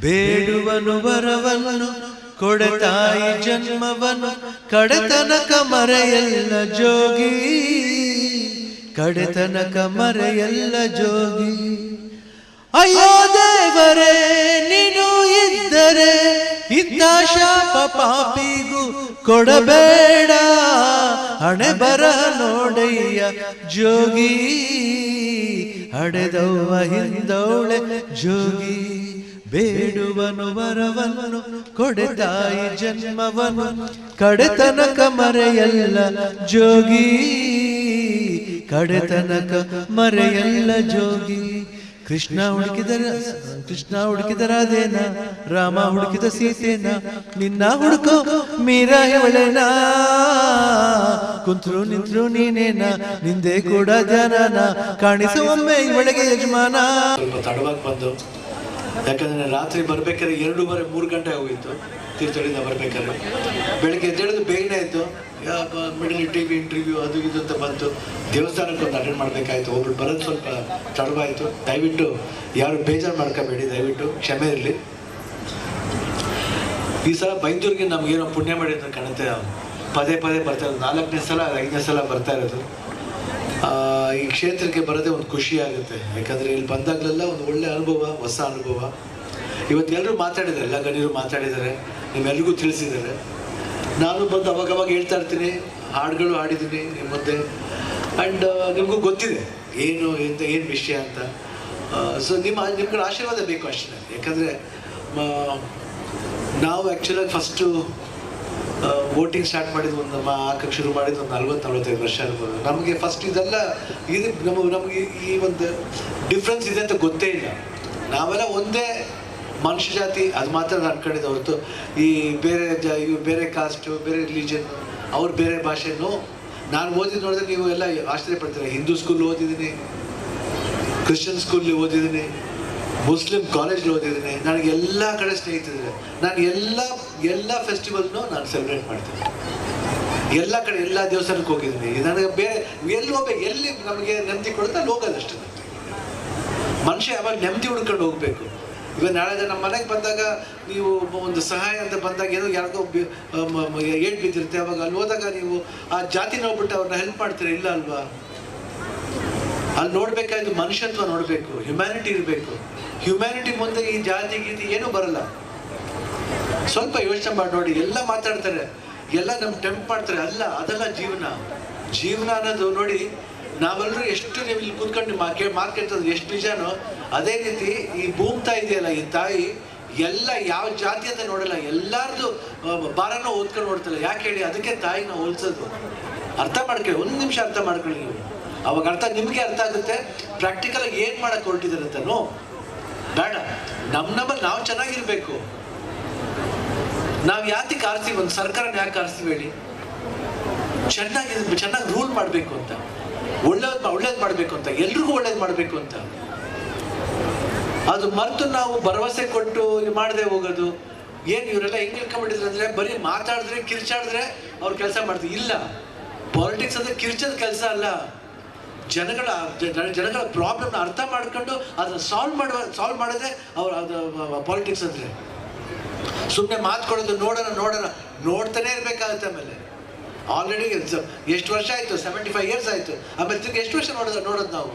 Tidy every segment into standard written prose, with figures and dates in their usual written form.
ಬೇಡುವನು ವರವನ್ನು ಕೊಡತಾಯಿ ಜನ್ಮವನ್ನು ಕಡೆತನಕ ಮರೆಯಲ್ಲ ಜೋಗಿ, ಕಡೆತನಕ ಮರೆಯಲ್ಲ ಜೋಗಿ. ಅಯ್ಯೋ ದೇವರೇ ನೀನು ಇದ್ದರೆ ಇದ್ದ ಶಾಪ ಪಾಪಿಗೂ ಕೊಡಬೇಡ, ಹಣೆ ಬರಹ ನೋಡಯ್ಯ ಜೋಗಿ, ಹಡೆದವ್ವ ಹಿಂದವಳೆ ಜೋಗಿ. ಬೇಡುವನು ವರವನ್ನು ಕೊಡೆತಾಯಿ ಜನ್ಮವನ್ನು ಕಡೆತನಕ ಮರೆಯಲ್ಲ ಜೋಗಿ, ಕಡೆತನಕ ಮರೆಯಲ್ಲ ಜೋಗಿ. ಕೃಷ್ಣ ಹುಡುಕಿದ ರಾಧೇನ, ರಾಮ ಹುಡುಕಿದ ಸೀತೆನ, ನಿನ್ನ ಹುಡುಕೋ ಮೀರಾ ಇವಳೆನ, ಕುಂತ್ರು ನಿಂತ್ರು ನೀನೇನ, ನಿಂದೆ ಕೂಡ ಧ್ಯಾನನ, ಕಾಣಿಸುವೊಮ್ಮೆ ಇವಳಿಗೆ ಯಜಮಾನ. ಸ್ವಲ್ಪ ತಡವಾಗಿ ಬಂದು, ಯಾಕಂದ್ರೆ ರಾತ್ರಿ ಬರ್ಬೇಕಾದ್ರೆ 2:30-3 ಗಂಟೆ ಹೋಗಿತ್ತು ತೀರ್ಥಹಳ್ಳಿಯಿಂದ ಬರ್ಬೇಕಾದ್ರೆ. ಬೆಳಗ್ಗೆ ಎದ್ದೇಳಿದು ಬೇಗನೆ ಆಯಿತು, ಮಿಡಲ್ TV ಇಂಟರ್ವ್ಯೂ ಅದು ಇದು ಅಂತ ಬಂತು. ದೇವಸ್ಥಾನಕ್ಕೆ ಒಂದು ಅಟೆಂಡ್ ಮಾಡಬೇಕಾಯ್ತು, ಹೋಗ್ಬಿಟ್ಟು ಬರೋದು ಸ್ವಲ್ಪ ತಡವಾಯಿತು. ದಯವಿಟ್ಟು ಯಾರು ಬೇಜಾರು ಮಾಡ್ಕೋಬೇಡಿ, ದಯವಿಟ್ಟು ಕ್ಷಮೆ ಇರಲಿ. ಈ ಸಲ ಬೈಂದೂರಿಗೆ ನಮಗೇನೋ ಪುಣ್ಯ ಮಾಡಿ ಅಂತ ಕಾಣುತ್ತೆ, ಪದೇ ಪದೇ ಬರ್ತಾ ಇರೋದು, 4ನೇ ಸಲ 5ನೇ ಸಲ ಬರ್ತಾ ಇರೋದು. ಈ ಕ್ಷೇತ್ರಕ್ಕೆ ಬರೋದೇ ಒಂದು ಖುಷಿ ಆಗುತ್ತೆ, ಯಾಕಂದರೆ ಇಲ್ಲಿ ಬಂದಾಗಲೆಲ್ಲ ಒಂದು ಒಳ್ಳೆ ಅನುಭವ, ಹೊಸ ಅನುಭವ. ಇವತ್ತು ಎಲ್ಲರೂ ಮಾತಾಡಿದ್ದಾರೆ, ಎಲ್ಲ ಗಣ್ಯರು ಮಾತಾಡಿದ್ದಾರೆ, ನಿಮ್ಮೆಲ್ರಿಗೂ ತಿಳಿಸಿದ್ದಾರೆ. ನಾನು ಬಂದು ಅವಾಗವಾಗ ಹೇಳ್ತಾ ಇರ್ತೀನಿ, ಹಾಡುಗಳು ಹಾಡಿದ್ದೀನಿ ನಿಮ್ಮ ಮುಂದೆ, ಆ್ಯಂಡ್ ನಿಮಗೂ ಗೊತ್ತಿದೆ ಏನು ವಿಷಯ ಅಂತ. ಸೊ ನಿಮ್ಗಳ ಆಶೀರ್ವಾದ ಬೇಕು ಅಷ್ಟೇ. ಯಾಕಂದರೆ ನಾವು ಆ್ಯಕ್ಚುಲಾಗಿ ಫಸ್ಟು ವೋಟಿಂಗ್ ಸ್ಟಾರ್ಟ್ ಮಾಡಿದ್ದು ಹಾಕಕ್ಕೆ ಶುರು ಮಾಡಿದ್ದು ಒಂದು 40-45 ವರ್ಷ ಇರ್ಬೋದು. ನಮಗೆ ಫಸ್ಟ್ ಇದೆಲ್ಲ ನಮಗೆ ಈ ಒಂದು ಡಿಫ್ರೆನ್ಸ್ ಇದೆ ಅಂತ ಗೊತ್ತೇ ಇಲ್ಲ. ನಾವೆಲ್ಲ ಒಂದೇ ಮನುಷ್ಯ ಜಾತಿ, ಅದು ಮಾತ್ರ ಅನ್ಕೊಂಡಿದ್ದೆ ಹೊರತು ಈ ಬೇರೆ ಕಾಸ್ಟು, ಬೇರೆ ರಿಲಿಜನ್, ಅವ್ರು ಬೇರೆ ಭಾಷೆನೂ. ನಾನು ಓದಿದ್ದು ನೋಡಿದ್ರೆ ನೀವು ಎಲ್ಲ ಆಶ್ಚರ್ಯ ಪಡ್ತೀರ. ಹಿಂದೂ ಸ್ಕೂಲ್ ಓದಿದ್ದೀನಿ, ಕ್ರಿಶ್ಚಿಯನ್ ಸ್ಕೂಲ್ ಓದಿದ್ದೀನಿ, ಮುಸ್ಲಿಂ ಕಾಲೇಜಲ್ಲಿ ಓದಿದ್ದೀನಿ. ನನಗೆ ಎಲ್ಲ ಕಡೆ ಸ್ನೇಹಿತರಿದ್ದಾರೆ. ನಾನು ಎಲ್ಲ ಫೆಸ್ಟಿವಲ್ನು ನಾನು ಸೆಲೆಬ್ರೇಟ್ ಮಾಡ್ತೀನಿ, ಎಲ್ಲ ಕಡೆ ಎಲ್ಲ ದೇವಸ್ಥಾನಕ್ಕೆ ಹೋಗಿದ್ದೀನಿ. ನನಗೆ ಬೇರೆ ಎಲ್ಲಿ ಹೋಗ್ಬೇಕು, ಎಲ್ಲಿ ನಮಗೆ ನೆಮ್ಮದಿ ಕೊಡುತ್ತೆ ಅಲ್ಲಿ ಹೋಗೋದಷ್ಟೇ. ಮನುಷ್ಯ ಯಾವಾಗ ನೆಮ್ಮದಿ ಹುಡ್ಕೊಂಡು ಹೋಗ್ಬೇಕು. ಇವಾಗ ನಾಳೆ ನಮ್ಮ ಮನೆಗೆ ಬಂದಾಗ ನೀವು ಒಂದು ಸಹಾಯ ಅಂತ ಬಂದಾಗ ಏನೋ ಯಾರಿಗೋ ಏಟ್ ಬಿದ್ದಿರುತ್ತೆ, ಅವಾಗ ಅಲ್ಲಿ ಹೋದಾಗ ನೀವು ಆ ಜಾತಿ ನೋಡ್ಬಿಟ್ಟು ಅವ್ರನ್ನ ಹೆಲ್ಪ್ ಮಾಡ್ತೀರ, ಇಲ್ಲ ಅಲ್ವಾ? ಅಲ್ಲಿ ನೋಡ್ಬೇಕಾದ್ರೆ ಮನುಷ್ಯತ್ವ ನೋಡಬೇಕು, ಹ್ಯುಮ್ಯಾನಿಟಿ ಇರಬೇಕು. ಹ್ಯುಮ್ಯಾನಿಟಿ ಮುಂದೆ ಈ ಜಾತಿ ಗೀತಿ ಏನೂ ಬರಲ್ಲ. ಸ್ವಲ್ಪ ಯೋಚನೆ ಮಾಡಿ ನೋಡಿ. ಎಲ್ಲ ಮಾತಾಡ್ತಾರೆ, ಎಲ್ಲ ನಮ್ಗೆ ಟೆಂಪ್ ಮಾಡ್ತಾರೆ, ಅಲ್ಲ ಅದೆಲ್ಲ ಜೀವನ ಅನ್ನೋದು ನೋಡಿ. ನಾವೆಲ್ಲರೂ ಎಷ್ಟು ನೀವು ಇಲ್ಲಿ ಕೂತ್ಕೊಂಡು ಮಾರ್ಕೆಟ್ ಎಷ್ಟು ನಿಜಾನೋ ಅದೇ ರೀತಿ ಈ ಭೂಮಿ ತಾಯಿ ಇದೆಯಲ್ಲ, ಈ ತಾಯಿ ಎಲ್ಲ ಯಾವ ಜಾತಿ ಅಂತ ನೋಡಲ್ಲ, ಎಲ್ಲಾರ್ದು ಭಾರನೂ ಓದ್ಕೊಂಡು ನೋಡ್ತಲ್ಲ. ಯಾಕೆ ಹೇಳಿ? ಅದಕ್ಕೆ ತಾಯಿನ ಹೋಲ್ಸೋದು. ಅರ್ಥ ಮಾಡ್ಕೊಳ್ಳಿ, ಒಂದು ನಿಮಿಷ ಅರ್ಥ ಮಾಡ್ಕೊಳ್ಳಿ ನೀವು. ಅವಾಗ ನಿಮಗೆ ಅರ್ಥ ಆಗುತ್ತೆ ಪ್ರಾಕ್ಟಿಕಲಾಗಿ ಏನು ಮಾಡಕ್ಕೆ ಹೊರಟಿದ್ದಾರಂತನೋ. ಬೇಡ, ನಮ್ಮಲ್ಲಿ ನಾವು ಚೆನ್ನಾಗಿರ್ಬೇಕು. ನಾವು ಯಾತಕ್ಕೆ ಆರಿಸ್ತೀವಿ? ಒಂದು ಸರ್ಕಾರನ ಯಾಕೆ ಆರಿಸ್ತೀವಿ ಹೇಳಿ? ಚೆನ್ನಾಗಿ ರೂಲ್ ಮಾಡಬೇಕು ಅಂತ, ಒಳ್ಳೇದು ಮಾಡಬೇಕು ಅಂತ, ಎಲ್ರಿಗೂ ಒಳ್ಳೇದು ಮಾಡಬೇಕು ಅಂತ. ಅದು ಮರೆತು ನಾವು ಭರವಸೆ ಕೊಟ್ಟು ಮಾಡದೆ ಹೋಗೋದು. ಏನು ಇವರೆಲ್ಲ ಹೆಂಗೆ ಹೇಳ್ಕೊಂಡ್ಬಿಟ್ಟಿದ್ರು ಅಂದರೆ, ಬರೀ ಮಾತಾಡಿದ್ರೆ ಕಿರ್ಚಾಡಿದ್ರೆ ಅವ್ರು ಕೆಲಸ ಮಾಡ್ತೀವಿ. ಇಲ್ಲ, ಪಾಲಿಟಿಕ್ಸ್ ಅಂದರೆ ಕಿರ್ಚೋದ ಕೆಲಸ ಅಲ್ಲ. ಜನಗಳ ಪ್ರಾಬ್ಲಮ್ನ ಅರ್ಥ ಮಾಡ್ಕೊಂಡು ಅದನ್ನ ಸಾಲ್ವ್ ಮಾಡೋದೇ ಅದು ಪಾಲಿಟಿಕ್ಸ್ ಅಂದರೆ. ಸುಮ್ಮನೆ ಮಾತ್ಕೊಳ್ಳೋದು, ನೋಡೋಣ ನೋಡ್ತಾನೆ ಇರಬೇಕಾಗುತ್ತೆ. ಆಮೇಲೆ ಆಲ್ರೆಡಿ ಎಷ್ಟು ವರ್ಷ ಆಯಿತು? 75 years ಆಯಿತು. ಆಮೇಲೆ ತಿರ್ಗಿ ಎಷ್ಟು ವರ್ಷ ನೋಡೋದು ನಾವು?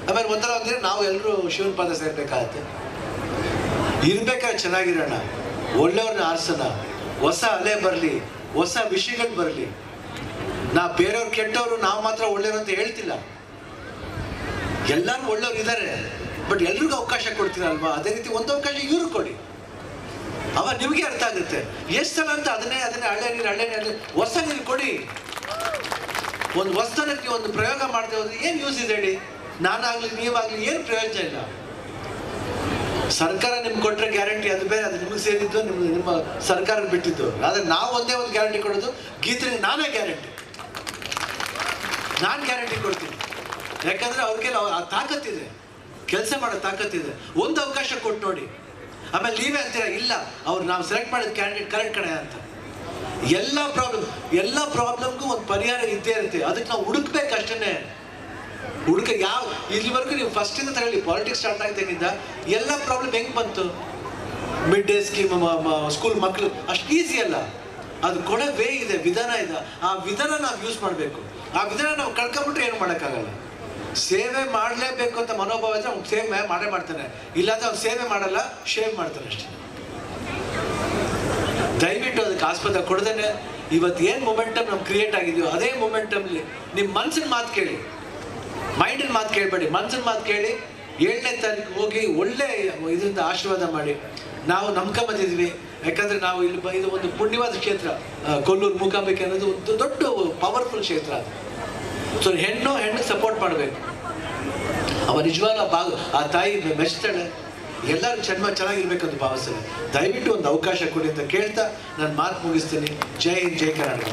ಆಮೇಲೆ ಒಂಥರ ಅಂದರೆ ನಾವು ಎಲ್ಲರೂ ಶಿವನ ಪಾದ ಸೇರ್ಬೇಕಾಗತ್ತೆ. ಇರ್ಬೇಕಾದ್ರೆ ಚೆನ್ನಾಗಿರೋಣ, ಒಳ್ಳೆಯವ್ರನ್ನ ಆರಿಸೋಣ, ಹೊಸ ಅಲೆ ಬರಲಿ, ಹೊಸ ವಿಷಯಗಳು ಬರಲಿ. ಬೇರೆಯವ್ರು ಕೆಟ್ಟವರು, ನಾವು ಮಾತ್ರ ಒಳ್ಳೆಯವರು ಅಂತ ಹೇಳ್ತಿಲ್ಲ. ಎಲ್ಲರೂ ಒಳ್ಳೆಯವ್ರು ಇದ್ದಾರೆ, ಬಟ್ ಎಲ್ರಿಗೂ ಅವಕಾಶ ಕೊಡ್ತೀರಲ್ವಾ? ಅದೇ ರೀತಿ ಒಂದು ಅವಕಾಶ ಇವ್ರಿಗೆ ಕೊಡಿ, ಅವಾಗ ನಿಮಗೆ ಅರ್ಥ ಆಗುತ್ತೆ. ಎಷ್ಟು ಸಲ ಅಂತ ಅದನ್ನೇ ಹಳೆ ನೀರು ಹೊಸ ನೀರು ಕೊಡಿ. ಒಂದು ಹೊಸತನಕ್ಕೆ ಒಂದು ಪ್ರಯೋಗ ಮಾಡದೆ ಹೋದ್ರೆ ಏನು ಯೂಸ್ ಇದೆ ಹೇಳಿ? ನಾನಾಗ್ಲಿ ನೀವಾಗ್ಲಿ ಏನು ಪ್ರಯೋಜನ ಇಲ್ಲ. ಸರ್ಕಾರ ನಿಮ್ಗೆ ಕೊಟ್ಟರೆ ಗ್ಯಾರಂಟಿ ಅದು ಬೇರೆ, ಅದು ನಿಮಗೆ ಸೇರಿದ್ದು, ನಿಮ್ಮ ಸರ್ಕಾರ ಬಿಟ್ಟಿದ್ದು. ಆದರೆ ನಾವು ಒಂದೇ ಒಂದು ಗ್ಯಾರಂಟಿ ಕೊಡೋದು, ಗೀತೆಗೆ ನಾನೇ ಗ್ಯಾರಂಟಿ ಕೊಡ್ತೀನಿ. ಯಾಕಂದರೆ ಅವ್ರಿಗೆಲ್ಲ ಆ ತಾಕತ್ತಿದೆ, ಕೆಲಸ ಮಾಡೋ ತಾಕತ್ತಿದೆ. ಒಂದು ಅವಕಾಶ ಕೊಟ್ಟು ನೋಡಿ. ಆಮೇಲೆ ನೀವೇ ಅಂತೀರ, ಇಲ್ಲ ಅವ್ರು ನಾವು ಸೆಲೆಕ್ಟ್ ಮಾಡಿದ ಕ್ಯಾಂಡಿಡೇಟ್ ಕರೆಕ್ಟ್ ಕಣೆ ಅಂತ. ಎಲ್ಲ ಪ್ರಾಬ್ಲಮ್ಗೂ ಒಂದು ಪರಿಹಾರ ಇದ್ದೇ ಇರುತ್ತೆ. ಅದಕ್ಕೆ ನಾವು ಹುಡುಕ್ಬೇಕು ಅಷ್ಟೇ. ಯಾವ ಇಲ್ಲಿವರೆಗೂ ನೀವು ಫಸ್ಟಿಂದ ತಗೊಳ್ಳಿ, ಪಾಲಿಟಿಕ್ಸ್ ಸ್ಟಾರ್ಟ್ ಆಗ್ದಾಗಿಂದ ಎಲ್ಲ ಪ್ರಾಬ್ಲಮ್ ಹೆಂಗೆ ಬಂತು? ಮಿಡ್ ಡೇ ಸ್ಕೀಮ್ ಸ್ಕೂಲ್ ಮಕ್ಕಳು ಅಷ್ಟು ಈಸಿ ಅಲ್ಲ. ಅದು ಕೊಡೋ ವೇ ಇದೆ, ವಿಧಾನ ಇದೆ. ಆ ವಿಧಾನ ನಾವು ಯೂಸ್ ಮಾಡಬೇಕು. ಆ ವಿಧಾನ ನಾವು ಕಳ್ಕೊಂಬಿಟ್ರೆ ಏನು ಮಾಡೋಕ್ಕಾಗಲ್ಲ. ಸೇವೆ ಮಾಡಲೇಬೇಕು ಅಂತ ಮನೋಭಾವ ಇದ್ರೆ ಅವ್ನು ಸೇವೆ ಮಾಡೇ ಮಾಡ್ತಾನೆ, ಇಲ್ಲಾಂದ್ರೆ ಅವ್ನು ಸೇವೆ ಮಾಡಲ್ಲ, ಶೇವ್ ಮಾಡ್ತಾನೆ ಅಷ್ಟೇ. ದಯವಿಟ್ಟು ಅದಕ್ಕೆ ಆಸ್ಪದ ಕೊಡದೇನೆ ಇವತ್ತು ಏನು ಮೊಮೆಂಟಮ್ ನಮ್ಗೆ ಕ್ರಿಯೇಟ್ ಆಗಿದೆಯೋ ಅದೇ ಮೊಮೆಂಟಮ್ಲಿ ನಿಮ್ಮ ಮನ್ಸಿನ ಮಾತು ಕೇಳಿ, ಮೈಂಡಿನ ಮಾತು ಕೇಳಬೇಡಿ, ಮನ್ಸಿನ ಮಾತು ಕೇಳಿ 7ನೇ ತಾರೀಕು ಹೋಗಿ ಒಳ್ಳೆ ಇದರಿಂದ ಆಶೀರ್ವಾದ ಮಾಡಿ. ನಾವು ನಂಬ್ಕೊಂಬಂದಿದ್ವಿ, ಯಾಕಂದರೆ ನಾವು ಇಲ್ಲಿ ಇದು ಒಂದು ಪುಣ್ಯವಾದ ಕ್ಷೇತ್ರ. ಕೊಲ್ಲೂರು ಮೂಕಾಂಬಿಕೆ ಅನ್ನೋದು ಒಂದು ದೊಡ್ಡ ಪವರ್ಫುಲ್ ಕ್ಷೇತ್ರ. ಸೊ ಹೆಣ್ಣಿಗೆ ಸಪೋರ್ಟ್ ಮಾಡಬೇಕು. ಅವ ನಿಜವಾಗ್ಲೂ ಆ ತಾಯಿ ಮೆಚ್ತಾಳೆ, ಎಲ್ಲರೂ ಚೆನ್ನಾಗಿರ್ಬೇಕಂತ ಭಾವಿಸ್ತಾರೆ. ದಯವಿಟ್ಟು ಒಂದು ಅವಕಾಶ ಕೊಡಿ ಅಂತ ಕೇಳ್ತಾ ನಾನು ಮಾತು ಮುಗಿಸ್ತೀನಿ. ಜೈ ಹಿಂದ್, ಜೈ ಕರ್ನಾಟಕ.